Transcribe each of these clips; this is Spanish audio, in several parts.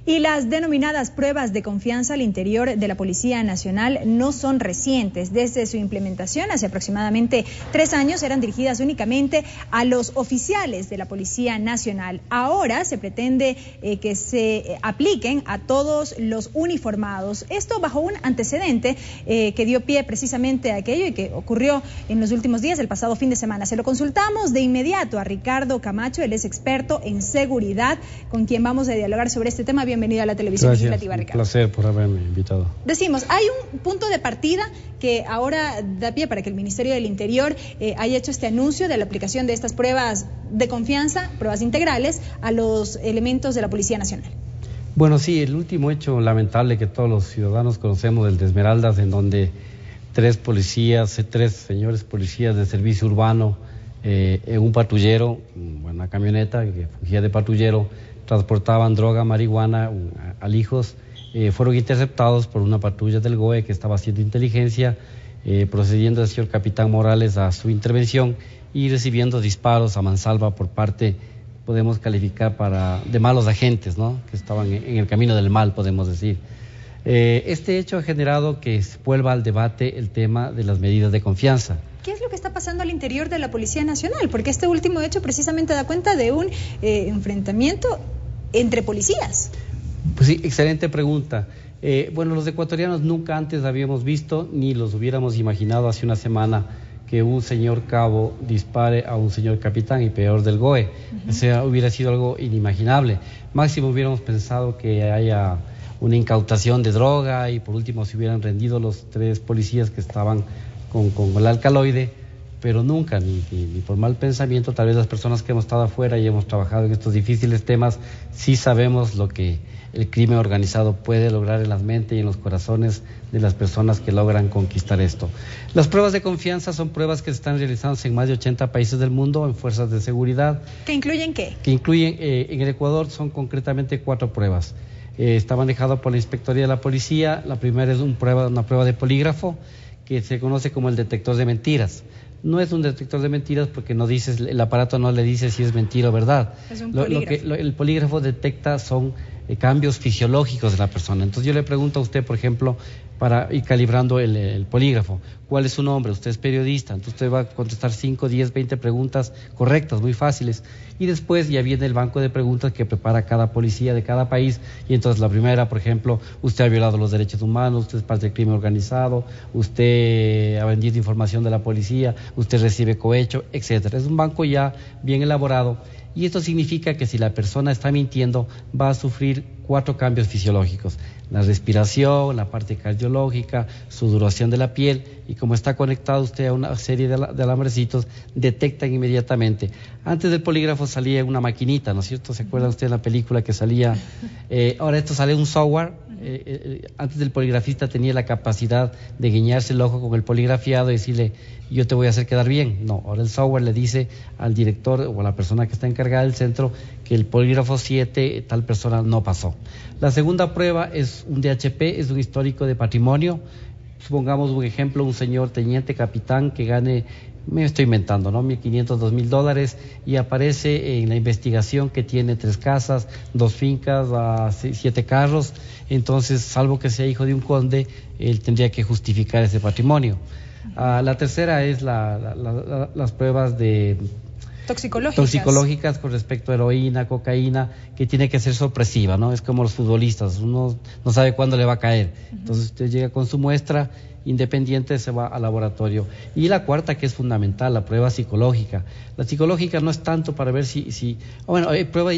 Y las denominadas pruebas de confianza al interior de la Policía Nacional no son recientes. Desde su implementación, hace aproximadamente 3 años, eran dirigidas únicamente a los oficiales de la Policía Nacional. Ahora se pretende que se apliquen a todos los uniformados. Esto bajo un antecedente que dio pie precisamente a aquello y que ocurrió en los últimos días, el pasado fin de semana. Se lo consultamos de inmediato a Ricardo Camacho, él es experto en seguridad, con quien vamos a dialogar sobre este tema. Bienvenido a la televisión legislativa, Ricardo. Un placer por haberme invitado. Decimos, hay un punto de partida que ahora da pie para que el Ministerio del Interior haya hecho este anuncio de la aplicación de estas pruebas de confianza, pruebas integrales, a los elementos de la Policía Nacional. Bueno, sí, el último hecho lamentable que todos los ciudadanos conocemos, el de Esmeraldas, en donde 3 señores policías de servicio urbano, en un patrullero, una camioneta que fungía de patrullero, transportaban droga, marihuana, alijos, fueron interceptados por una patrulla del GOE que estaba haciendo inteligencia, procediendo el señor capitán Morales a su intervención y recibiendo disparos a mansalva por parte, podemos calificar de malos agentes, ¿no?, que estaban en el camino del mal, podemos decir. Este hecho ha generado que vuelva al debate el tema de las medidas de confianza. ¿Qué es lo que está pasando al interior de la Policía Nacional? Porque este último hecho precisamente da cuenta de un enfrentamiento entre policías. Pues sí, excelente pregunta. Bueno, los ecuatorianos nunca antes habíamos visto, ni los hubiéramos imaginado hace una semana, que un señor cabo dispare a un señor capitán, y peor del GOE. O sea, hubiera sido algo inimaginable. Máximo hubiéramos pensado que haya una incautación de droga y por último se hubieran rendido los 3 policías que estaban con el alcaloide, pero nunca, ni por mal pensamiento. Tal vez las personas que hemos estado afuera y hemos trabajado en estos difíciles temas, sí sabemos lo que el crimen organizado puede lograr en las mentes y en los corazones de las personas que logran conquistar esto. Las pruebas de confianza son pruebas que se están realizando en más de 80 países del mundo, en fuerzas de seguridad. ¿Que incluyen qué? Que incluyen, en el Ecuador son concretamente 4 pruebas. Está manejado por la Inspectoría de la Policía. La primera es una prueba de polígrafo, que se conoce como el detector de mentiras. No es un detector de mentiras porque el aparato no le dice si es mentira o verdad. Es un polígrafo. El polígrafo detecta son cambios fisiológicos de la persona. Entonces yo le pregunto a usted, por ejemplo, para ir calibrando el polígrafo, ¿cuál es su nombre? Usted es periodista, entonces usted va a contestar 5, 10, 20 preguntas correctas, muy fáciles, y después ya viene el banco de preguntas que prepara cada policía de cada país, y entonces la primera, por ejemplo, usted ha violado los derechos humanos, usted es parte del crimen organizado, usted ha vendido información de la policía, usted recibe cohecho, etcétera. Es un banco ya bien elaborado. Y esto significa que si la persona está mintiendo, va a sufrir 4 cambios fisiológicos: la respiración, la parte cardiológica, sudoración de la piel, y como está conectado usted a una serie de alambrecitos, detectan inmediatamente. Antes del polígrafo salía una maquinita, ¿no es cierto? ¿Se acuerda usted de la película que salía? Ahora esto sale un software. Antes del poligrafista tenía la capacidad de guiñarse el ojo con el poligrafiado y decirle: yo te voy a hacer quedar bien. No, ahora el software le dice al director o a la persona que está encargada del centro que el polígrafo 7, tal persona no pasó. La segunda prueba es un DHP, es un histórico de patrimonio. Supongamos un ejemplo, un señor teniente capitán que gane, me estoy inventando, ¿no?, $1,500, $2,000, y aparece en la investigación que tiene 3 casas, 2 fincas, 7 carros. Entonces, salvo que sea hijo de un conde, él tendría que justificar ese patrimonio. La tercera es las pruebas de toxicológicas con respecto a heroína, cocaína, que tiene que ser sorpresiva, ¿no? Es como los futbolistas, uno no sabe cuándo le va a caer. Entonces usted llega con su muestra independiente, se va al laboratorio. Y la cuarta, que es fundamental, la prueba psicológica. La psicológica no es tanto para ver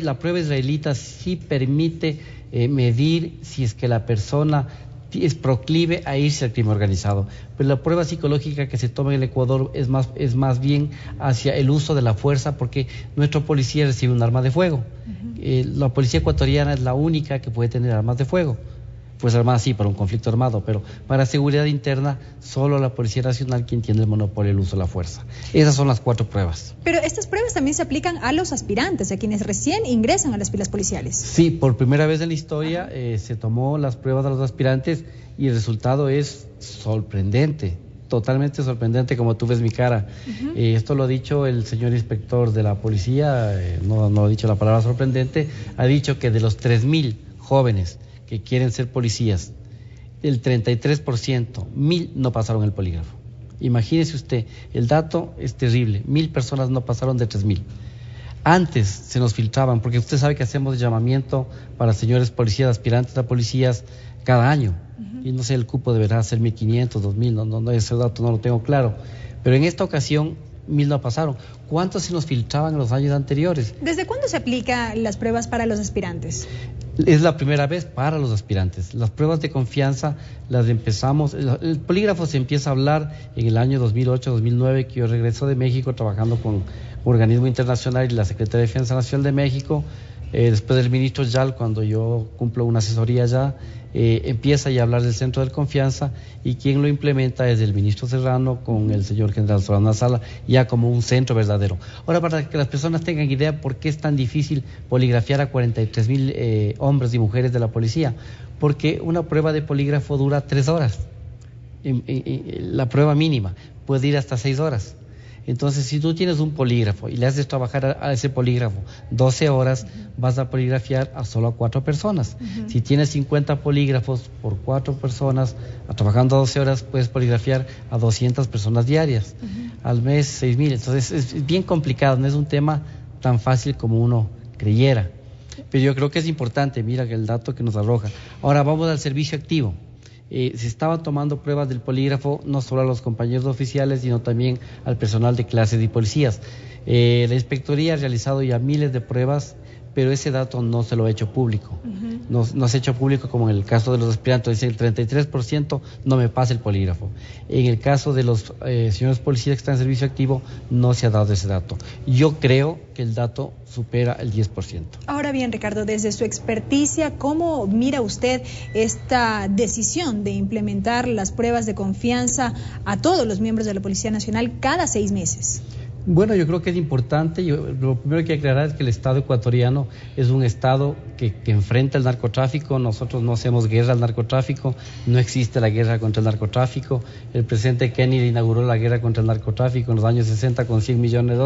la prueba israelita sí permite medir si es que la persona es proclive a irse al crimen organizado, pero la prueba psicológica que se toma en el Ecuador es más bien hacia el uso de la fuerza, porque nuestro policía recibe un arma de fuego. La policía ecuatoriana es la única que puede tener armas de fuego. Pues armada sí para un conflicto armado, pero para seguridad interna solo la Policía Nacional quien tiene el monopolio del uso de la fuerza. Esas son las 4 pruebas. Pero estas pruebas también se aplican a los aspirantes, a quienes recién ingresan a las filas policiales. Sí, por primera vez en la historia se tomó las pruebas de los aspirantes y el resultado es sorprendente. Totalmente sorprendente, como tú ves mi cara. Esto lo ha dicho el señor inspector de la policía, no ha dicho la palabra sorprendente, ha dicho que de los 3,000 jóvenes que quieren ser policías, el 33%, 1.000 no pasaron el polígrafo. Imagínese usted, el dato es terrible, 1.000 personas no pasaron de 3.000. Antes se nos filtraban, porque usted sabe que hacemos llamamiento para señores policías, aspirantes a policías cada año. Y no sé, el cupo deberá ser 1.500, 2.000, no, ese dato no lo tengo claro. Pero en esta ocasión 1.000 no pasaron. ¿Cuántos se nos filtraban en los años anteriores? ¿Desde cuándo se aplican las pruebas para los aspirantes? Es la primera vez para los aspirantes. Las pruebas de confianza las empezamos, el polígrafo se empieza a hablar en el año 2008-2009, que yo regreso de México trabajando con un organismo internacional y la Secretaría de Defensa Nacional de México. Después del ministro Yal, cuando yo cumplo una asesoría ya, empieza ya a hablar del centro de confianza, y quien lo implementa es el ministro Serrano con el señor general Solana Sala, ya como un centro verdadero. Ahora, para que las personas tengan idea por qué es tan difícil poligrafiar a 43.000 hombres y mujeres de la policía, porque una prueba de polígrafo dura 3 horas, la prueba mínima puede ir hasta 6 horas. Entonces, si tú tienes un polígrafo y le haces trabajar a ese polígrafo 12 horas, vas a poligrafiar a solo a 4 personas. Si tienes 50 polígrafos por 4 personas, trabajando 12 horas, puedes poligrafiar a 200 personas diarias. Al mes, 6.000. Entonces, es bien complicado, no es un tema tan fácil como uno creyera. Pero yo creo que es importante, mira el dato que nos arroja. Ahora vamos al servicio activo. Se estaban tomando pruebas del polígrafo no solo a los compañeros oficiales, sino también al personal de clases y policías. La inspectoría ha realizado ya miles de pruebas, pero ese dato no se lo ha hecho público. No se ha hecho público, como en el caso de los aspirantes, dice el 33% no me pasa el polígrafo. En el caso de los señores policías que están en servicio activo, no se ha dado ese dato. Yo creo que el dato supera el 10%. Ahora bien, Ricardo, desde su experticia, ¿cómo mira usted esta decisión de implementar las pruebas de confianza a todos los miembros de la Policía Nacional cada 6 meses? Bueno, yo creo que es importante. Lo primero que hay que aclarar es que el Estado ecuatoriano es un Estado que enfrenta el narcotráfico. Nosotros no hacemos guerra al narcotráfico, no existe la guerra contra el narcotráfico. El presidente Kennedy inauguró la guerra contra el narcotráfico en los años 60 con $100 millones.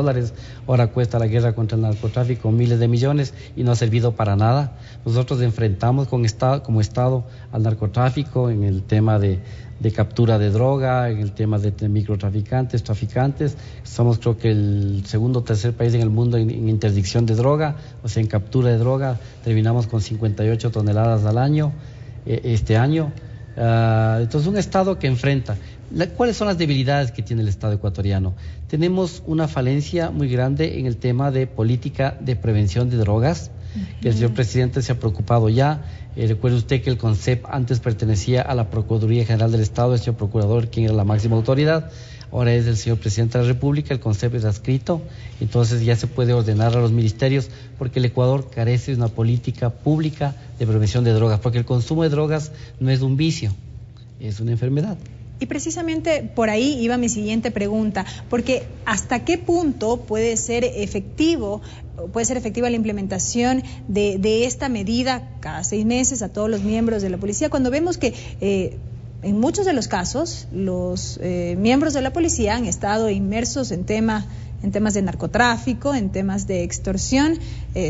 Ahora cuesta la guerra contra el narcotráfico miles de millones y no ha servido para nada. Nosotros enfrentamos como Estado al narcotráfico en el tema de captura de droga, en el tema de microtraficantes, traficantes. Somos, creo que, el segundo o tercer país en el mundo en interdicción de droga, o sea, en captura de droga. Terminamos con 58 toneladas al año, este año. Entonces, un Estado que enfrenta. ¿Cuáles son las debilidades que tiene el Estado ecuatoriano? Tenemos una falencia muy grande en el tema de política de prevención de drogas, que el señor presidente se ha preocupado ya. Recuerde usted que el CONCEP antes pertenecía a la Procuraduría General del Estado, el señor procurador, quien era la máxima autoridad, ahora es el señor presidente de la República, el CONCEP es adscrito, entonces ya se puede ordenar a los ministerios, porque el Ecuador carece de una política pública de prevención de drogas, porque el consumo de drogas no es un vicio, es una enfermedad. Y precisamente por ahí iba mi siguiente pregunta, porque ¿hasta qué punto puede ser efectiva la implementación de esta medida cada 6 meses a todos los miembros de la policía, cuando vemos que en muchos de los casos los miembros de la policía han estado inmersos en temas de narcotráfico, en temas de extorsión,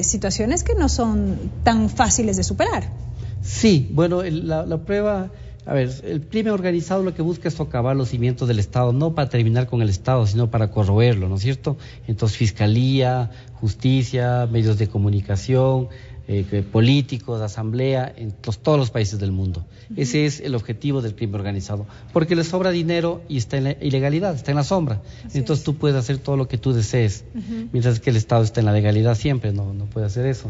situaciones que no son tan fáciles de superar? Sí, bueno, la prueba... A ver, el crimen organizado lo que busca es socavar los cimientos del Estado, no para terminar con el Estado, sino para corroerlo, ¿no es cierto? Entonces, fiscalía, justicia, medios de comunicación, políticos, asamblea, en todos los países del mundo. Ese es el objetivo del crimen organizado, porque le sobra dinero y está en la ilegalidad, está en la sombra. Entonces tú puedes hacer todo lo que tú desees, mientras que el Estado está en la legalidad siempre, no puede hacer eso.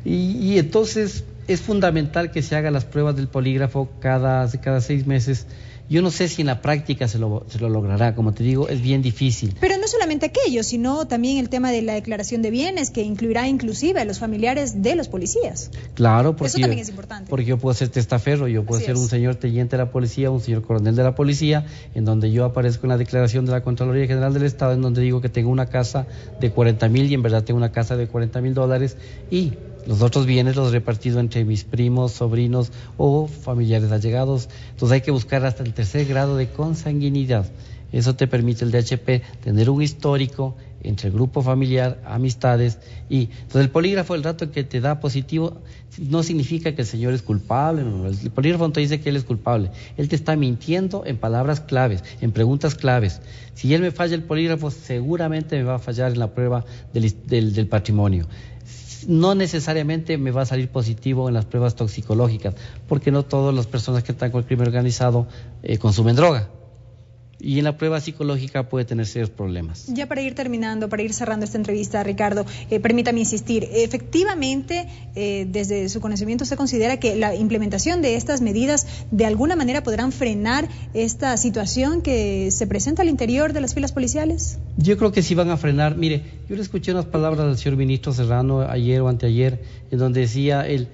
Y entonces es fundamental que se hagan las pruebas del polígrafo cada 6 meses. Yo no sé si en la práctica se lo logrará, como te digo, es bien difícil. Pero no solamente aquello, sino también el tema de la declaración de bienes, que incluirá inclusive a los familiares de los policías. Claro, porque eso también es importante. Porque yo puedo ser testaferro, yo puedo ser un señor teniente de la policía, un señor coronel de la policía, en donde yo aparezco en la declaración de la Contraloría General del Estado, en donde digo que tengo una casa de 40,000 y en verdad tengo una casa de $40,000 y los otros bienes los he repartido entre mis primos, sobrinos o familiares allegados. Entonces hay que buscar hasta el 3er grado de consanguinidad. Eso te permite el DHP tener un histórico entre el grupo familiar, amistades, y entonces el polígrafo, el rato que te da positivo, no significa que el señor es culpable, no, el polígrafo no te dice que él es culpable, él te está mintiendo en palabras claves, en preguntas claves. Si él me falla el polígrafo, seguramente me va a fallar en la prueba del patrimonio. No necesariamente me va a salir positivo en las pruebas toxicológicas, porque no todas las personas que están con el crimen organizado consumen droga. Y en la prueba psicológica puede tener serios problemas. Ya para ir terminando, para ir cerrando esta entrevista, Ricardo, permítame insistir. Efectivamente, desde su conocimiento, ¿usted considera que la implementación de estas medidas de alguna manera podrán frenar esta situación que se presenta al interior de las filas policiales? Yo creo que sí van a frenar. Mire, yo le escuché unas palabras del señor ministro Serrano ayer o anteayer, en donde decía él,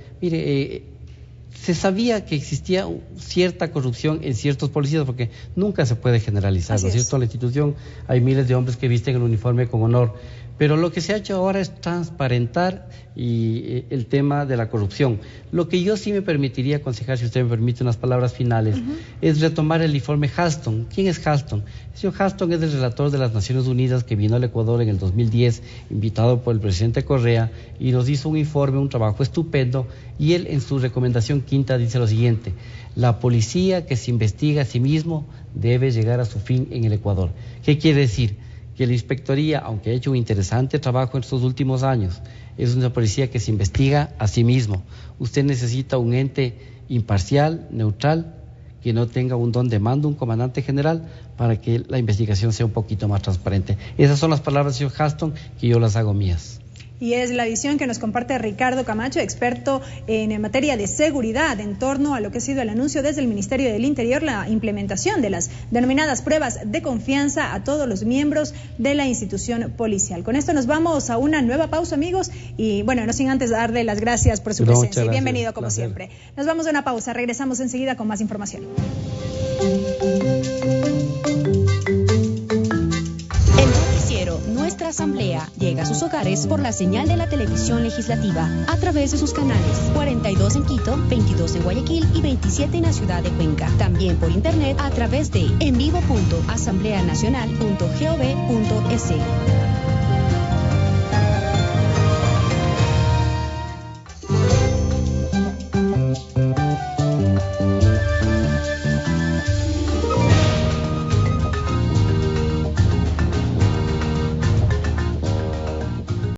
se sabía que existía cierta corrupción en ciertos policías, porque nunca se puede generalizar, ¿no es cierto? En la institución hay miles de hombres que visten el uniforme con honor, pero lo que se ha hecho ahora es transparentar el tema de la corrupción. Lo que yo sí me permitiría aconsejar, si usted me permite unas palabras finales, es retomar el informe Halston. ¿Quién es Halston? El señor Halston es el relator de las Naciones Unidas que vino al Ecuador en el 2010, invitado por el presidente Correa, y nos hizo un informe, un trabajo estupendo, y él en su recomendación quinta dice lo siguiente: la policía que se investiga a sí mismo debe llegar a su fin en el Ecuador. ¿Qué quiere decir? Que la inspectoría, aunque ha hecho un interesante trabajo en estos últimos años, es una policía que se investiga a sí mismo. Usted necesita un ente imparcial, neutral, que no tenga un don de mando, un comandante general, para que la investigación sea un poquito más transparente. Esas son las palabras del señor Halston que yo las hago mías. Y es la visión que nos comparte Ricardo Camacho, experto en materia de seguridad, en torno a lo que ha sido el anuncio desde el Ministerio del Interior, la implementación de las denominadas pruebas de confianza a todos los miembros de la institución policial. Con esto nos vamos a una nueva pausa, amigos, y bueno, no sin antes darle las gracias por su presencia. Y bienvenido como siempre. Nos vamos a una pausa, regresamos enseguida con más información. Nuestra Asamblea llega a sus hogares por la señal de la televisión legislativa a través de sus canales 42 en Quito, 22 en Guayaquil y 27 en la ciudad de Cuenca. También por internet a través de envivo.asambleanacional.gov.es.